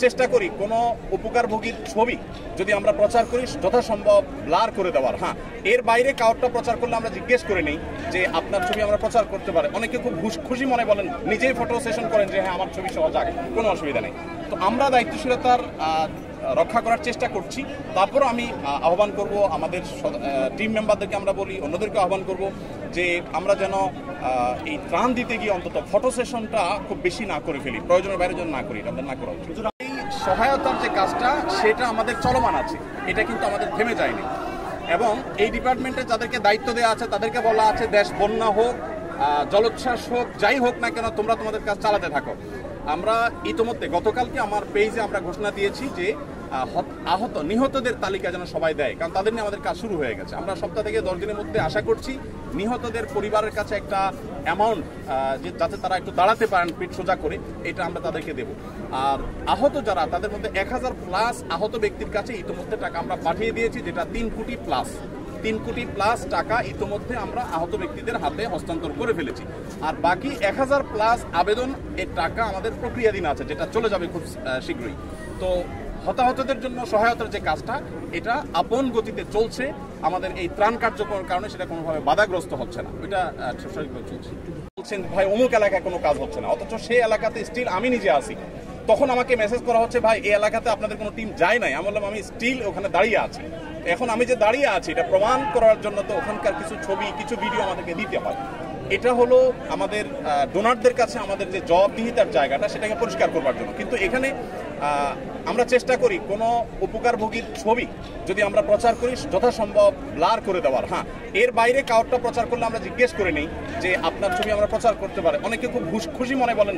চেষ্টা করি কোনো উপকারভোগীর ছবি যদি আমরা প্রচার করি যথাসম্ভব ব্লার করে দেওয়ার। হ্যাঁ, এর বাইরে কাউরটা প্রচার করলে আমরা জিজ্ঞেস করে নেই যে আপনার ছবি আমরা প্রচার করতে পারে। অনেকে খুব খুশি মনে বলেন, নিজেই ফটো সেশন করেন যে হ্যাঁ আমার ছবি সহ যাক, কোনো অসুবিধা নেই। তো আমরা দায়িত্বশীলতার রক্ষা করার চেষ্টা করছি। তারপরও আমি আহ্বান করব আমাদের টিম মেম্বারদেরকে, আমরা বলি অন্যদেরকে আহ্বান করব যে আমরা যেন এই ত্রাণ দিতে গিয়ে অন্তত ফটো সেশনটা খুব বেশি না করে ফেলি, প্রয়োজনের বাইরে যেন না করি, এটা আমাদের না করা উচিত। সহায়তার যে কাজটা সেটা আমাদের চলমান আছে, এটা কিন্তু আমাদের থেমে যায়নি। এবং এই ডিপার্টমেন্টে যাদেরকে দায়িত্ব দেওয়া আছে তাদেরকে বলা আছে দেশ বন্যা হোক, জলোচ্ছ্বাস হোক, যাই হোক না কেন তোমরা তোমাদের কাজ চালাতে থাকো। আমরা ইতিমধ্যে গতকালকে আমার পেজে আমরা ঘোষণা দিয়েছি যে নিহতদের তালিকা যেন সবাই দেয়, কারণ তাদের নিয়ে আমাদের কাজ শুরু হয়ে গেছে। আমরা সপ্তাহ থেকে 10 দিনের মধ্যে আশা করছি নিহতদের পরিবারের কাছে একটা অ্যামাউন্ট যাতে তারা একটু দাঁড়াতে পারেন পিঠ সোজা করে, এটা আমরা তাদেরকে দেব। আর আহত যারা, তাদের মধ্যে 1000+ আহত ব্যক্তির কাছে ইতিমধ্যে টাকা আমরা পাঠিয়ে দিয়েছি, যেটা 3 কোটি প্লাস টাকা ইতিমধ্যে আমরা আহত ব্যক্তিদের হাতে হস্তান্তর করে ফেলেছি। আর বাকি 1000+ আবেদন এর টাকা আমাদের প্রক্রিয়াধীন আছে, যেটা চলে যাবে খুব শীঘ্রই। তো হতাহতদের জন্য সহায়তার যে কাজটা, এটা আপন গতিতে চলছে। আমাদের এই ত্রাণ কার্যক্রমের কারণে সেটা কোনোভাবে বাধাগ্রস্ত হচ্ছে না, এটা স্বাভাবিকভাবে চলছে। বলছেন ভাই অমুক এলাকায় কোনো কাজ হচ্ছে না, অথচ সেই এলাকাতে স্টিল আমি নিজে আসি। তখন আমাকে মেসেজ করা হচ্ছে ভাই এই এলাকাতে আপনাদের কোনো টিম যায় নাই। আমি বললাম আমি স্টিল ওখানে দাঁড়িয়ে আছি। এখন আমি যে দাঁড়িয়ে আছি এটা প্রমাণ করার জন্য তো ওখানকার কিছু ছবি, কিছু ভিডিও আমাদেরকে দিতে হয়। এটা হলো আমাদের ডোনারদের কাছে আমাদের যে জবাবদিহিতার জায়গাটা, সেটাকে পরিষ্কার করবার জন্য। কিন্তু এখানে আমরা চেষ্টা করি কোনো উপকারভোগীর ছবি যদি আমরা প্রচার করি যথাসম্ভব ব্লার করে দেওয়ার। হ্যাঁ, এর বাইরে কাউরটা প্রচার করলে আমরা জিজ্ঞেস করে নেই যে আপনার ছবি আমরা প্রচার করতে পারে। অনেকে খুব খুশি মনে বলেন